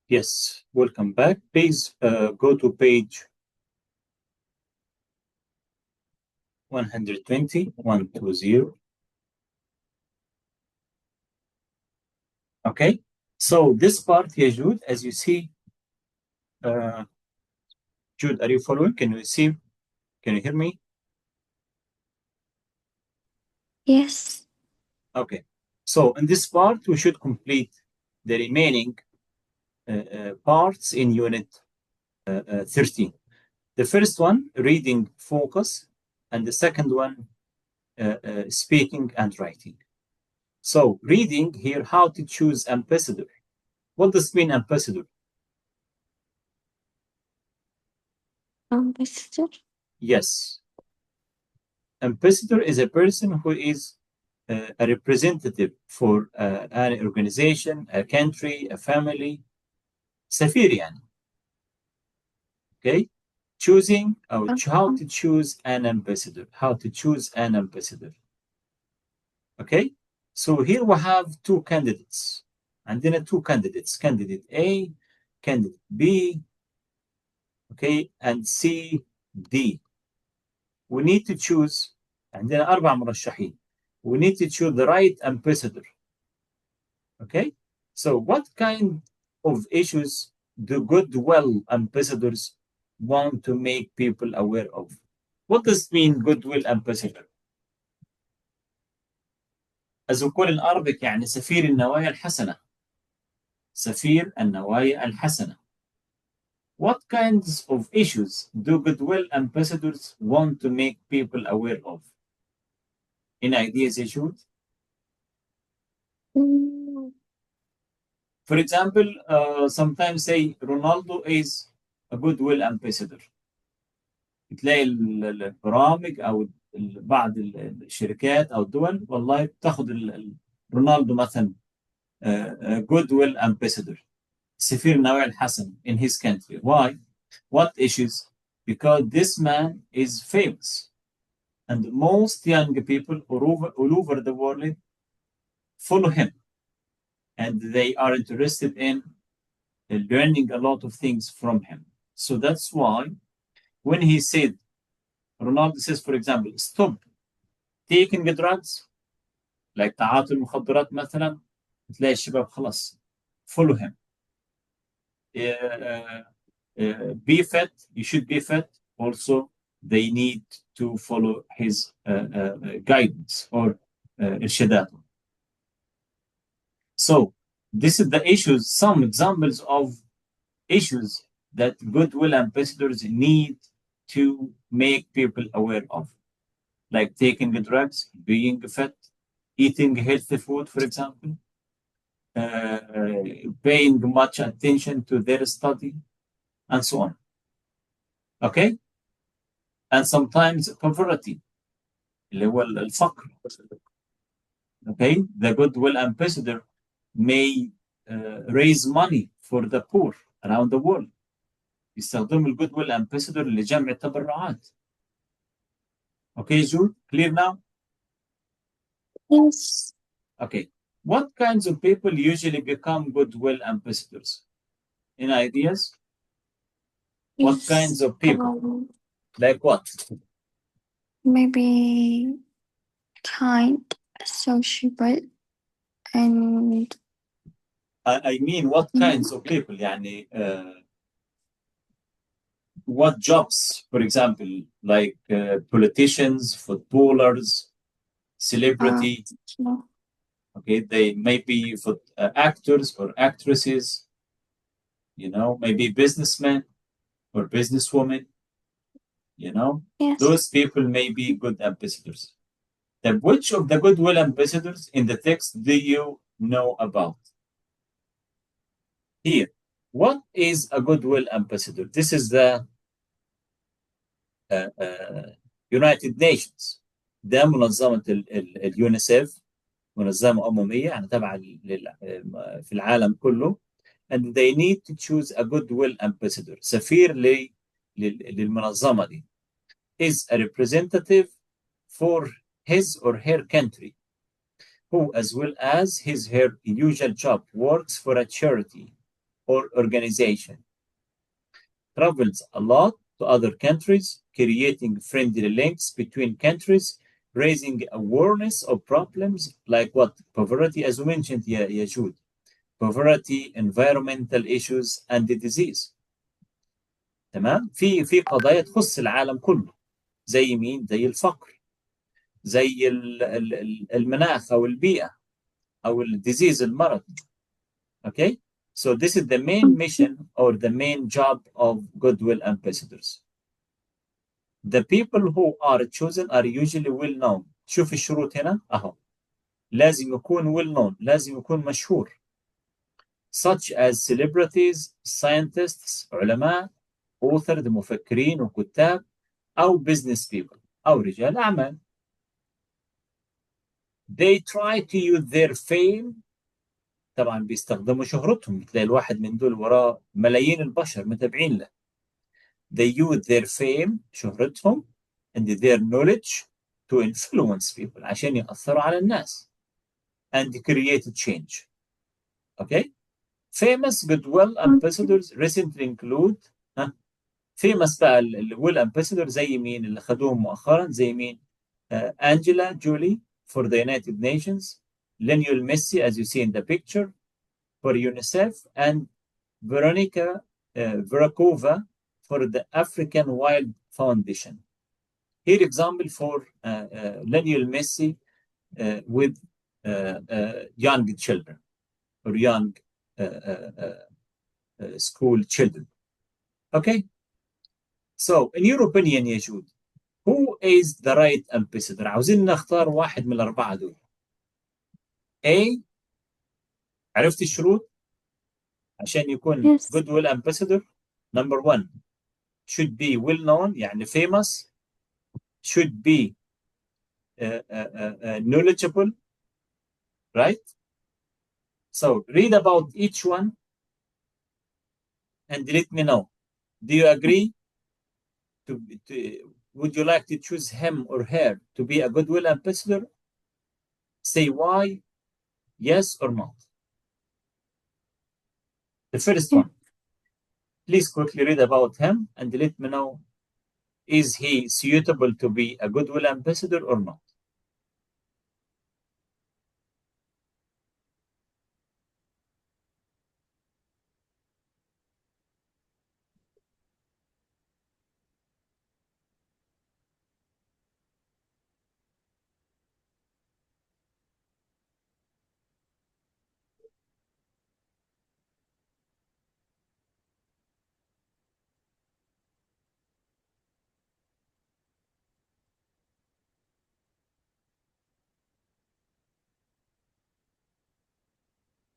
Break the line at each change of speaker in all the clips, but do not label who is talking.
Yes, welcome back. Please go to page 120, 120. Okay, so this part here, Jude, as you see, Jude, are you following? Can you see? Can you hear me?
Yes.
Okay, so in this part, we should complete the remaining parts in unit 13. The first one, reading focus, and the second one, speaking and writing. So, reading here, how to choose ambassador. What does mean ambassador?
Ambassador.
Yes. Ambassador is a person who is a representative for an organization, a country, a family. سفير يعني. Okay? Choosing or how to choose an ambassador. How to choose an ambassador. Okay? So here we have two candidates. عندنا two candidates. Candidate A, candidate B, okay, and C, D. We need to choose. عندنا 4 مرشحين. We need to choose the right ambassador. Okay? So what kind of issues do Goodwill ambassadors want to make people aware of? What does mean Goodwill ambassador? As we call in Arabic يعني سفير النوايا الحسنة. سفير النوايا الحسنة. What kinds of issues do Goodwill ambassadors want to make people aware of? Any ideas, issues? For example, sometimes say Ronaldo is a Goodwill ambassador. تلاقي البرامج او بعض الشركات او الدول والله بتاخد رونالدو مثلا Goodwill ambassador, سفير النوايا الحسنة in his country. Why? What issues? Because this man is famous and most young people all over the world follow him and they are interested in learning a lot of things from him. So that's why when he said, Ronaldo says, for example, stop taking drugs, like تعاطي المخدرات مثلا, تلاقي الشباب خلاص follow him. Be fit, you should be fit. Also, they need to follow his guidance or إرشاداته. So, this is the issues, some examples of issues that Goodwill ambassadors need to make people aware of, like taking drugs, being fit, eating healthy food, for example, paying much attention to their study, and so on. Okay? And sometimes poverty, اللي هو الفقر. Okay? The Goodwill ambassador may raise money for the poor around the world. يستخدموا الجودويل ambassador لجمع التبرعات. Okay, Jude? Clear now?
Yes.
Okay. What kinds of people usually become Goodwill ambassadors? Any ideas? What
Yes.
kinds of people? Like what?
Maybe kind, sociable, and
I mean, what kinds of people? يعني, what jobs, for example, like politicians, footballers, celebrity.
no.
Okay, they may be for actors or actresses, you know, maybe businessmen or businesswomen, you know,
Yes.
those people may be good ambassadors. Then which of the Goodwill ambassadors in the text do you know about? Here, what is a Goodwill ambassador? This is the United Nations. ده منظمة اليونيسيف، منظمة أممية يعني تابعة في العالم كله. And they need to choose a Goodwill ambassador. سفير للمنظمة دي is a representative for his or her country who, as well as his her usual job, works for a charity or organization, travels a lot to other countries, creating friendly links between countries, raising awareness of problems like what? Poverty, as we mentioned, يا جود. Poverty, environmental issues, and the disease. تمام؟ في قضايا تخص العالم كله، زي مين؟ زي الفقر، زي المناخ أو البيئة أو الديزيز، المرض. Okay? So this is the main mission or the main job of Goodwill ambassadors. The people who are chosen are usually well known. شوف الشروط هنا أهو. لازم يكون well known، لازم يكون مشهور. Such as celebrities, scientists، علماء، authors، مفكرين وكتاب، أو business people، أو رجال أعمال. They try to use their fame. طبعا بيستخدموا شهرتهم، تلاقي الواحد من دول وراه ملايين البشر متابعين له. They use their fame، شهرتهم، and their knowledge to influence people، عشان يأثروا على الناس. And create change. Okay? Famous Goodwill ambassadors recently include famous بقى الويل ambassador زي مين اللي خدوهم مؤخرا؟ زي مين؟ Angela Jolie for the United Nations, Lionel Messi as you see in the picture for UNICEF, and Veronica Verakova for the African Wild Foundation. Here example for Lionel Messi with young children or young school children. Okay? So, in your opinion, يا جود, who is the right ambassador؟ عاوزين نختار واحد من الأربعة دول. A، عرفت الشروط عشان يكون
Yes.
Goodwill ambassador. Number one, should be well known، يعني famous. Should be knowledgeable, right? So, read about each one and let me know. Do you agree? Would you like to choose him or her to be a Goodwill ambassador? Say why, yes or not. The first
Yeah.
one, please quickly read about him and let me know, is he suitable to be a Goodwill ambassador or not?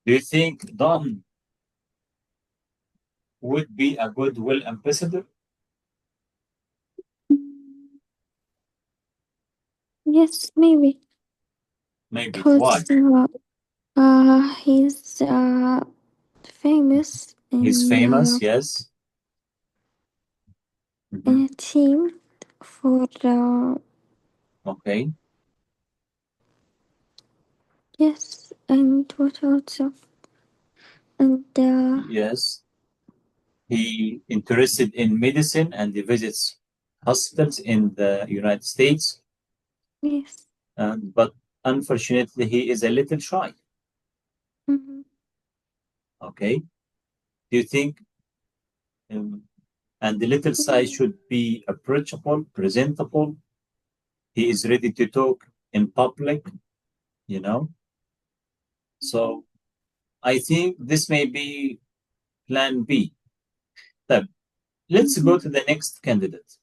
Do you think Don would be a Goodwill ambassador?
Yes, maybe.
Maybe. Why?
Because he's famous
He's famous, yes.
in a team for
Okay.
yes, and what also? And
Yes. He interested in medicine and he visits hospitals in the United States.
yes.
But unfortunately, he is a little shy.
Mm-hmm.
Okay. Do you think and the little size should be approachable, presentable? He is ready to talk in public, you know? So I think this may be plan B. طيب, let's go to the next candidate.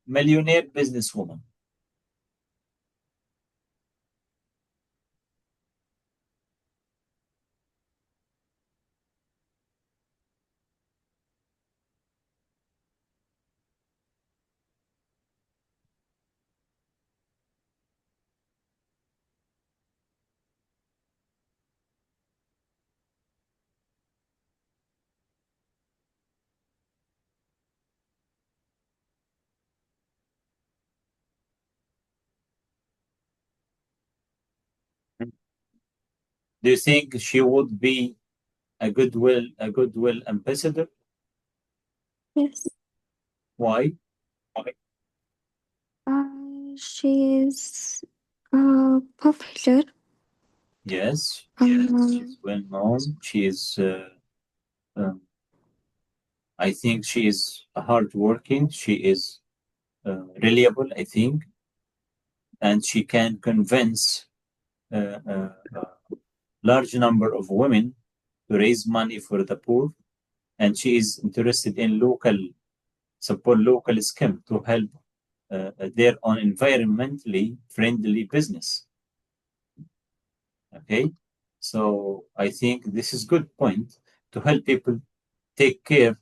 Millionaire businesswoman. Do you think she would be a goodwill ambassador?
Yes.
Why?
She is popular.
Yes,
Um,
she's well known. She is, I think she is hardworking. She is reliable, I think, and she can convince a large number of women to raise money for the poor. And she is interested in support local scheme to help their own environmentally friendly business. Okay, so I think this is good point to help people take care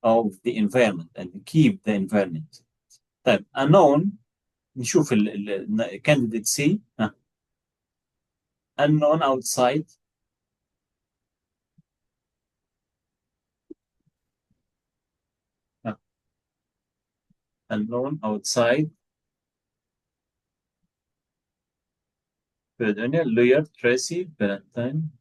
of the environment and keep the environment. طيب unknown نشوف candidate C unknown outside unknown outside Virginia lawyer Tracy Valentine.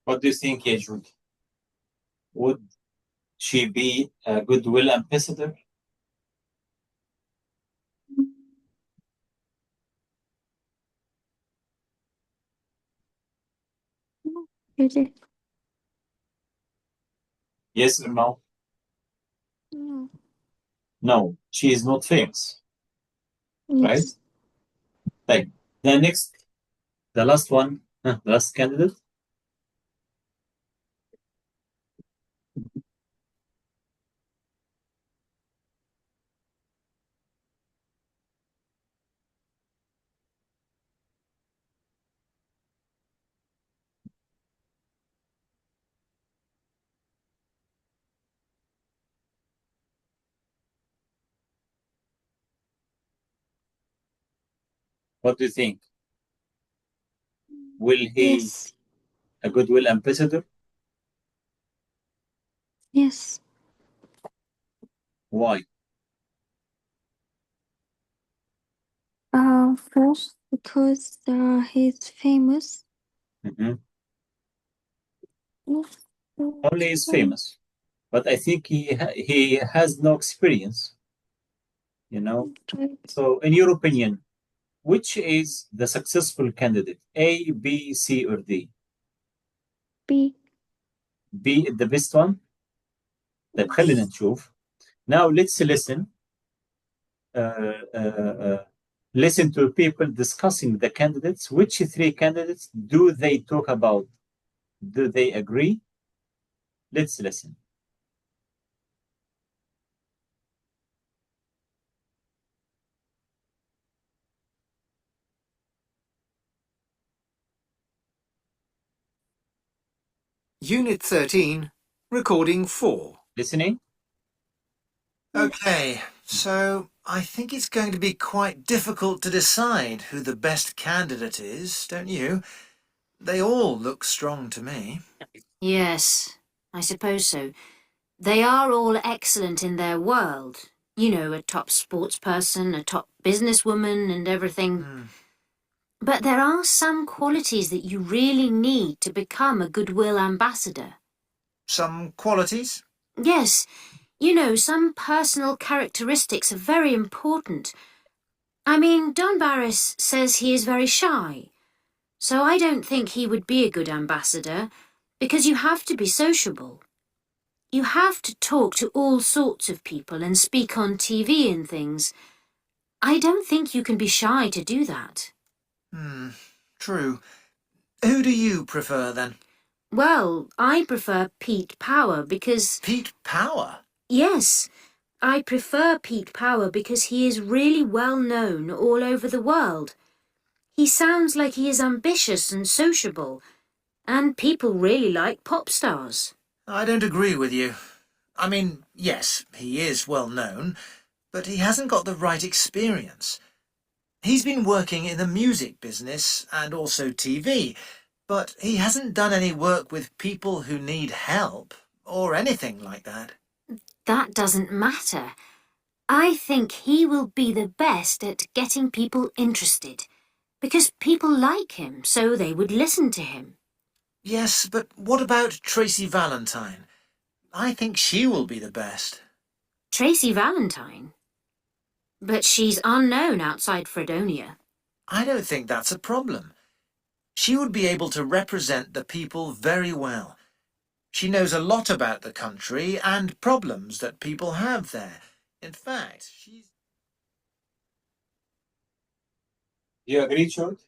What do you think, Yajud? Would she be a goodwill ambassador?
really?
Yes or no?
No.
No, she is not famous, right?
Yes.
Like the next, the last one, the last candidate. What do you think? Will he
Yes.
a goodwill ambassador?
Yes.
Why?
First, because he's famous.
Mhm.
Yes.
Only is famous, but I think he has no experience. You know.
Right.
So, in your opinion, which is the successful candidate? A, B, C, or D?
B.
B the best one. طيب خلينا
Yes.
نشوف. Now let's listen to people discussing the candidates. Which three candidates do they talk about? Do they agree? Let's listen.
Unit 13, Recording 4.
Listening?
Okay, so I think it's going to be quite difficult to decide who the best candidate is, don't you? They all look strong to me.
Yes, I suppose so. They are all excellent in their world. You know, a top sportsperson, a top businesswoman, and everything. But there are some qualities that you really need to become a Goodwill ambassador.
Some qualities?
Yes, you know, some personal characteristics are very important. I mean, Don Barris says he is very shy. So I don't think he would be a good ambassador, because you have to be sociable. You have to talk to all sorts of people and speak on TV and things. I don't think you can be shy to do that.
True. Who do you prefer, then?
Well, I prefer Pete Power because...
Pete Power?
Yes, I prefer Pete Power because he is really well known all over the world. He sounds like he is ambitious and sociable, and people really like pop stars.
I don't agree with you. I mean, yes, he is well known, but he hasn't got the right experience. He's been working in the music business and also TV, but he hasn't done any work with people who need help or anything like that.
That doesn't matter. I think he will be the best at getting people interested, because people like him, so they would listen to him.
Yes, but what about Tracy Valentine? I think she will be the best.
Tracy Valentine? But she's unknown outside Fredonia.
I don't think that's a problem. She would be able to represent the people very well. She knows a lot about the country and problems that people have there. In fact, she's...
Do you agree, Jude?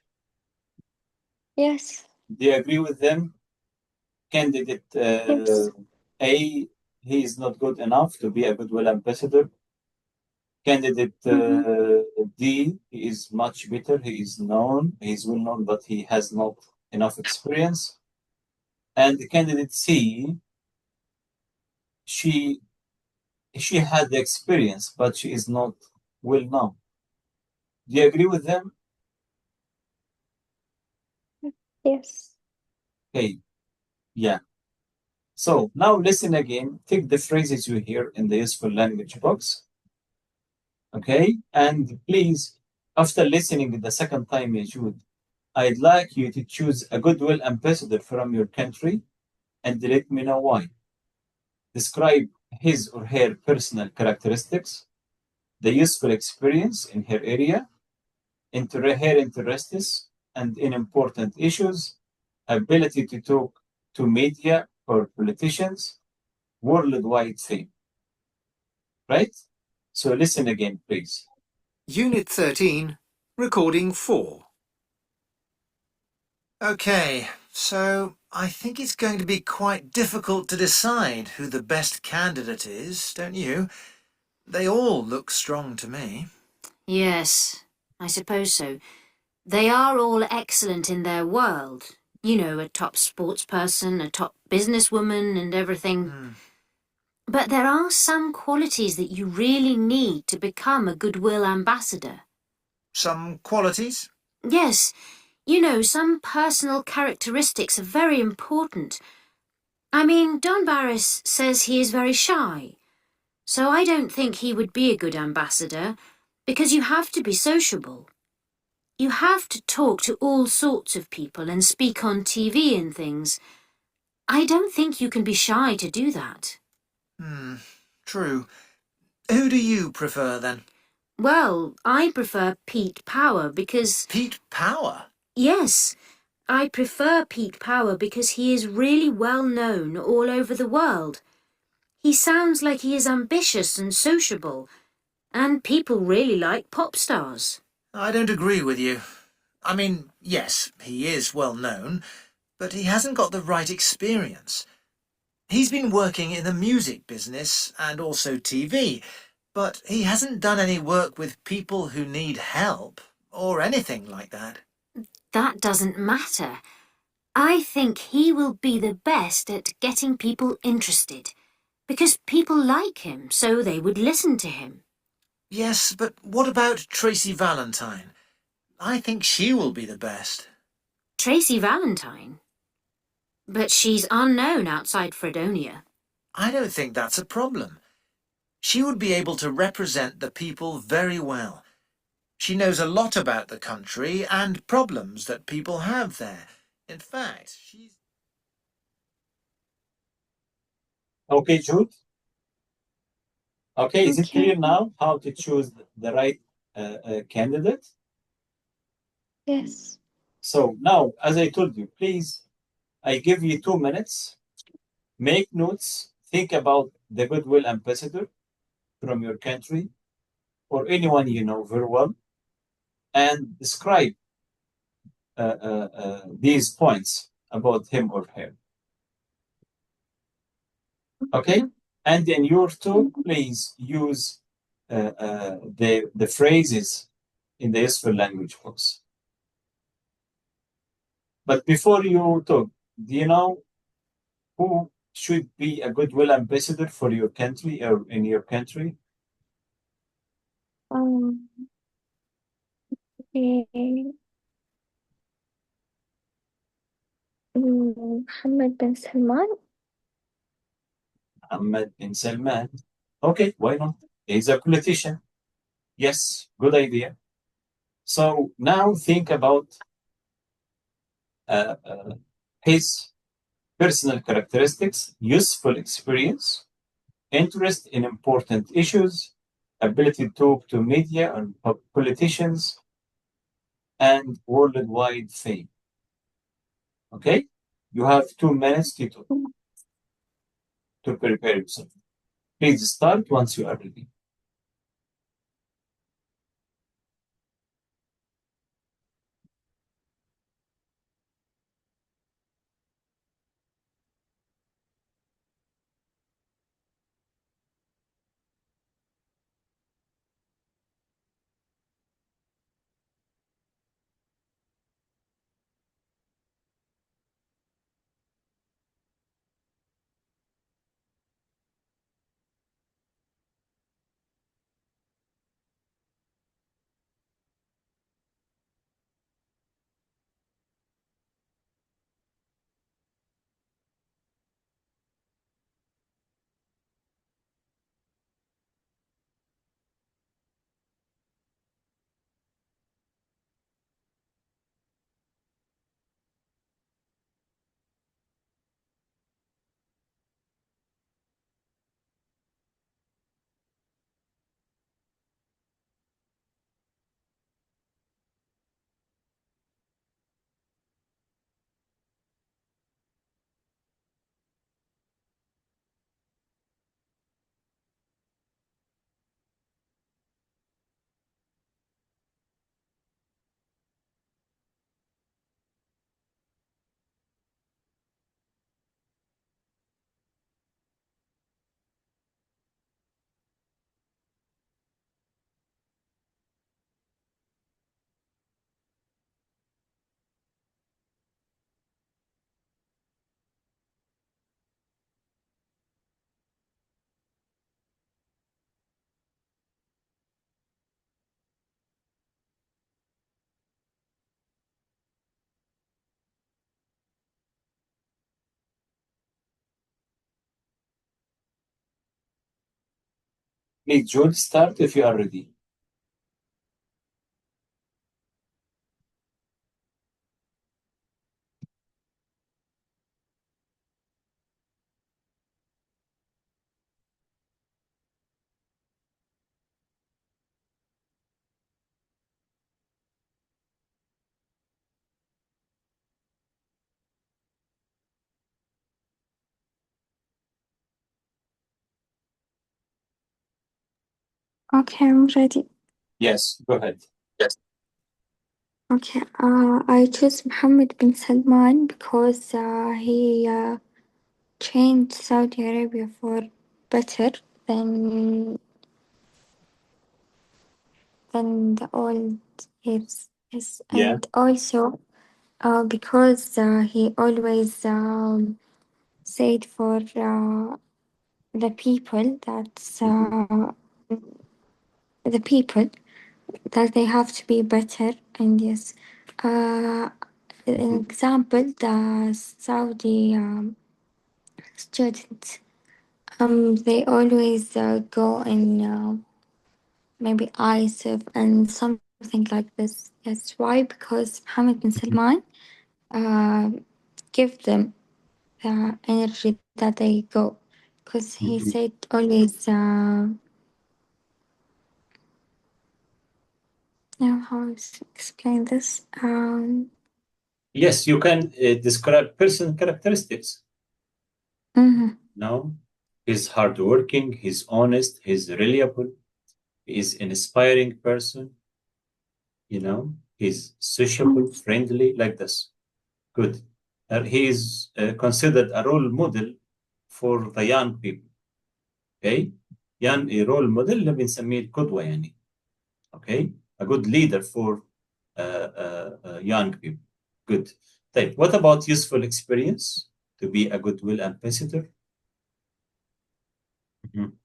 Yes.
Do you agree with them? Candidate
Yes.
A, he is not good enough to be a Goodwill ambassador. Candidate D, he is much better. He is known, he is well known, but he has not enough experience. And the candidate C, she had the experience, but she is not well known. Do you agree with them?
Yes.
Okay, yeah. So now listen again. Take the phrases you hear in the useful language box. Okay, and please, after listening the second time, Jude, I'd like you to choose a Goodwill ambassador from your country and let me know why. Describe his or her personal characteristics, the useful experience in her area, her interests and in important issues, ability to talk to media or politicians, worldwide fame. Right? So listen again, please.
Unit 13, Recording 4. Okay, so I think it's going to be quite difficult to decide who the best candidate is, don't you? They all look strong to me.
Yes, I suppose so. They are all excellent in their world. You know, a top sportsperson, a top businesswoman and everything. But there are some qualities that you really need to become a Goodwill ambassador.
Some qualities?
Yes, you know, some personal characteristics are very important. I mean, Don Barris says he is very shy, so I don't think he would be a good ambassador, because you have to be sociable. You have to talk to all sorts of people and speak on TV and things. I don't think you can be shy to do that.
True. Who do you prefer, then?
Well, I prefer Pete Power because...
Pete Power?
Yes, I prefer Pete Power because he is really well known all over the world. He sounds like he is ambitious and sociable, and people really like pop stars.
I don't agree with you. I mean, yes, he is well known, but he hasn't got the right experience. He's been working in the music business and also TV, but he hasn't done any work with people who need help or anything like that.
That doesn't matter. I think he will be the best at getting people interested, because people like him, so they would listen to him.
Yes, but what about Tracy Valentine? I think she will be the best.
Tracy Valentine? But she's unknown outside Fredonia.
I don't think that's a problem. She would be able to represent the people very well. She knows a lot about the country and problems that people have there. In fact, she's...
Okay, Jude. Okay, is it
Okay.
clear now how to choose the right candidate?
Yes.
So now, as I told you, please, I give you 2 minutes. Make notes. Think about the Goodwill ambassador from your country or anyone you know very well, and describe these points about him or her. Okay? And in your talk, please use the phrases in the useful language box. But before you talk, do you know who should be a goodwill ambassador for your country or in your country?
Okay. Mohammed bin Salman.
Ahmed bin Salman. Okay, why not? He's a politician. Yes, good idea. So now think about his personal characteristics, useful experience, interest in important issues, ability to talk to media and politicians, and worldwide fame. Okay? You have 2 minutes to prepare yourself. Please start once you are ready. Please, Jude, start if you are ready.
Okay, I'm ready.
Yes, go ahead.
Okay, I chose Mohammed bin Salman because he changed Saudi Arabia for better than the old years. Yes,
Yeah.
and also because he always said for the people that's the people that they have to be better. And yes, an example, the Saudi students, they always go in maybe ISIF and something like this. Yes, why? Because Mohammed bin Salman give them the energy that they go. Because he said always, how to explain this?
Yes, you can describe person characteristics.
Mhm.
No, he's hardworking, he's honest, he's reliable, he's an inspiring person. He's sociable, friendly, like this. Good. He is considered a role model for the young people. Okay. young role model اللي بنسميه القدوة يعني. Okay. A good leader for young people. Good. طيب, what about useful experience to be a goodwill ambassador? Mhm.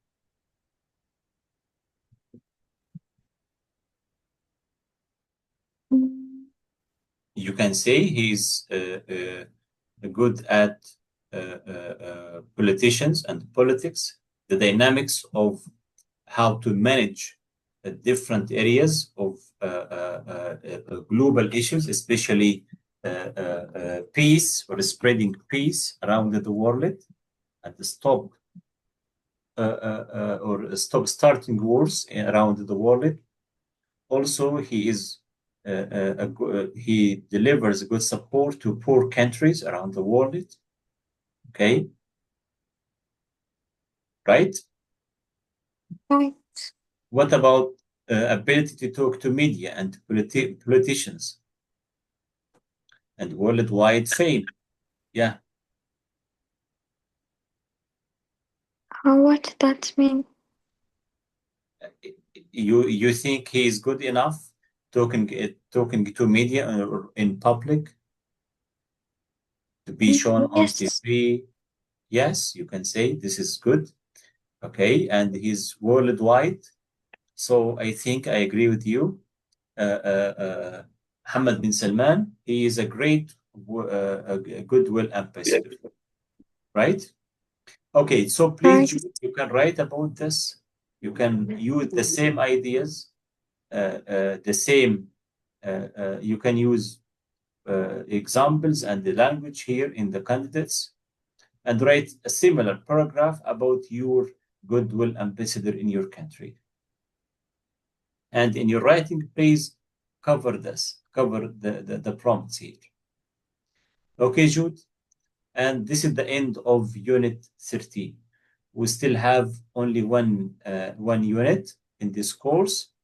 You can say he's good at politicians and politics, the dynamics of how to manage different areas of global issues, especially peace or spreading peace around the world, and stop or stop starting wars around the world. Also, he delivers good support to poor countries around the world. Okay, right?
Right.
What about ability to talk to media and politicians and worldwide fame? Yeah.
What did that mean?
You think he is good enough talking to media or in public to be shown on
Yes.
TV? Yes, you can say this is good. Okay, and he's worldwide. So I think I agree with you. Mohammed bin Salman, he is a great goodwill ambassador, right? Okay, so
Right.
please, you can write about this. You can use the same ideas, the same, you can use examples and the language here in the candidates and write a similar paragraph about your goodwill ambassador in your country. And in your writing, please cover the prompts here. Okay, Jude? And this is the end of Unit 13. We still have only one unit in this course.